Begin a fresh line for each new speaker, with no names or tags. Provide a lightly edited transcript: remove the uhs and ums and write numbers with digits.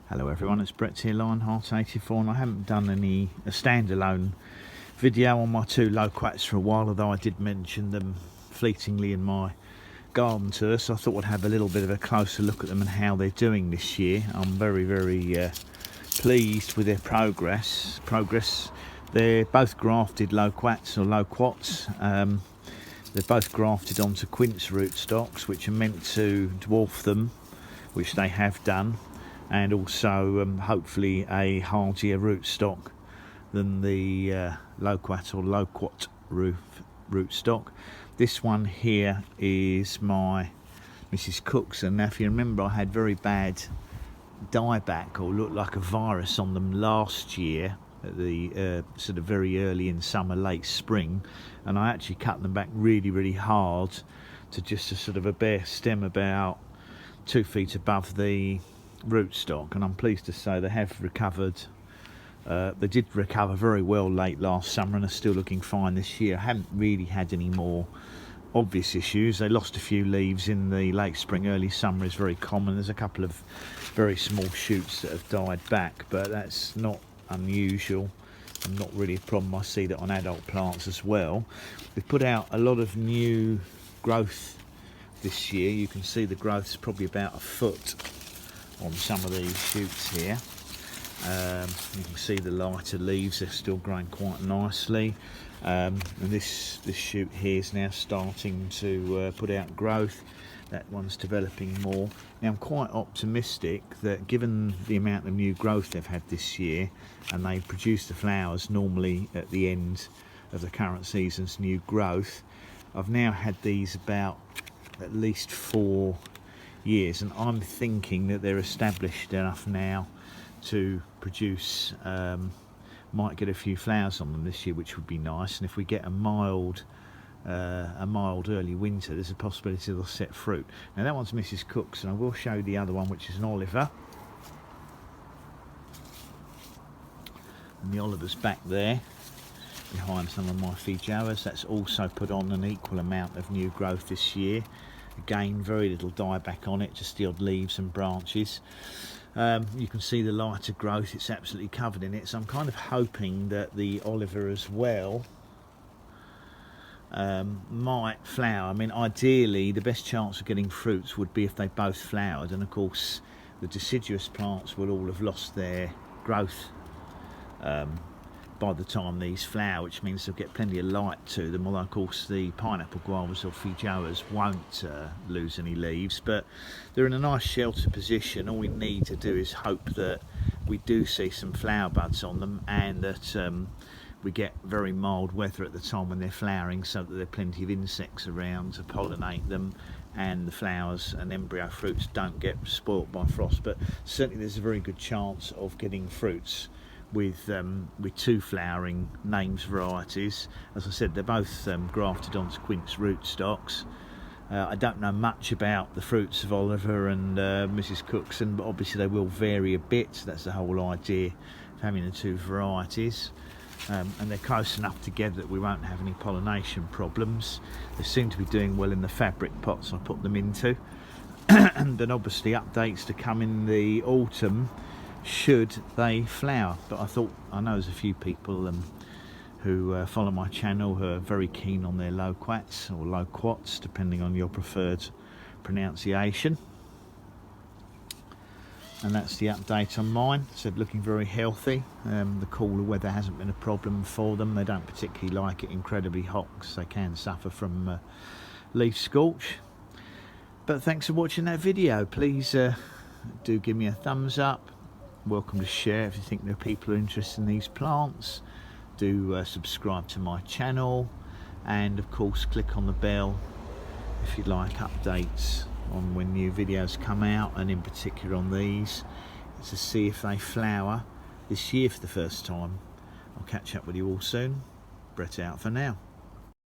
Hello everyone, it's Brett here, Lionheart84, and I haven't done a standalone video on my two Loquats for a while, although I did mention them fleetingly in my garden tour, so I thought I'd have a little bit of a closer look at them and how they're doing this year. I'm very pleased with their progress. They're both grafted Loquats or Loquats. They're both grafted onto quince rootstocks, which are meant to dwarf them, which they have done, and also hopefully a hardier rootstock than the Loquat or Loquat rootstock. This one here is my Mrs. Cook's, and now if you remember, I had very bad dieback, or looked like a virus on them last year at the sort of very early in summer, late spring, and I actually cut them back really hard to just a sort of a bare stem about 2 feet above the rootstock, and I'm pleased to say they have recovered. They did recover very well late last summer and are still looking fine this year. I haven't really had any more obvious issues. They lost a few leaves in the late spring, early summer is very common. There's a couple of very small shoots that have died back, but that's not unusual and not really a problem. I see that on adult plants as well. We've put out a lot of new growth this year. You can see the growth's probably about a foot on some of these shoots here. You can see the lighter leaves, they're still growing quite nicely, and this shoot here is now starting to put out growth. That one's developing more. Now I'm quite optimistic that, given the amount of new growth they've had this year, and they produce the flowers normally at the end of the current season's new growth, I've now had these about at least 4 years, and I'm thinking that they're established enough now to produce, might get a few flowers on them this year, which would be nice. And if we get a mild early winter, there's a possibility they'll set fruit. Now that one's Mrs. Cook's, and I will show you the other one, which is an Oliver, and the Oliver's back there behind some of my Feijoas. That's also put on an equal amount of new growth this year. Again, very little dieback on it, just the odd leaves and branches. You can see the lighter growth, it's absolutely covered in it, so I'm kind of hoping that the Oliver as well might flower. I mean, ideally the best chance of getting fruits would be if they both flowered, and of course the deciduous plants will all have lost their growth by the time these flower, which means they'll get plenty of light to them, although of course the pineapple guavas or Feijoas won't lose any leaves. But they're in a nice sheltered position. All we need to do is hope that we do see some flower buds on them, and that we get very mild weather at the time when they're flowering, so that there are plenty of insects around to pollinate them, and the flowers and embryo fruits don't get spoilt by frost. But certainly there's a very good chance of getting fruits with two flowering names varieties. As I said, they're both grafted onto quince rootstocks. I don't know much about the fruits of Oliver and Mrs. Cook's, but obviously they will vary a bit. That's the whole idea of having the two varieties. And they're close enough together that we won't have any pollination problems. They seem to be doing well in the fabric pots I put them into. And then obviously updates to come in the autumn should they flower. But I know there's a few people who follow my channel who are very keen on their Loquats or Loquats, depending on your preferred pronunciation. And that's the update on mine. So looking very healthy. The cooler weather hasn't been a problem for them. They don't particularly like it incredibly hot, because they can suffer from leaf scorch. But thanks for watching that video. Please do give me a thumbs up. Welcome to share if you think there are people who are interested in these plants. Do subscribe to my channel, and of course click on the bell if you'd like updates on when new videos come out, and in particular on these, to see if they flower this year for the first time. I'll catch up with you all soon. Brett out for now.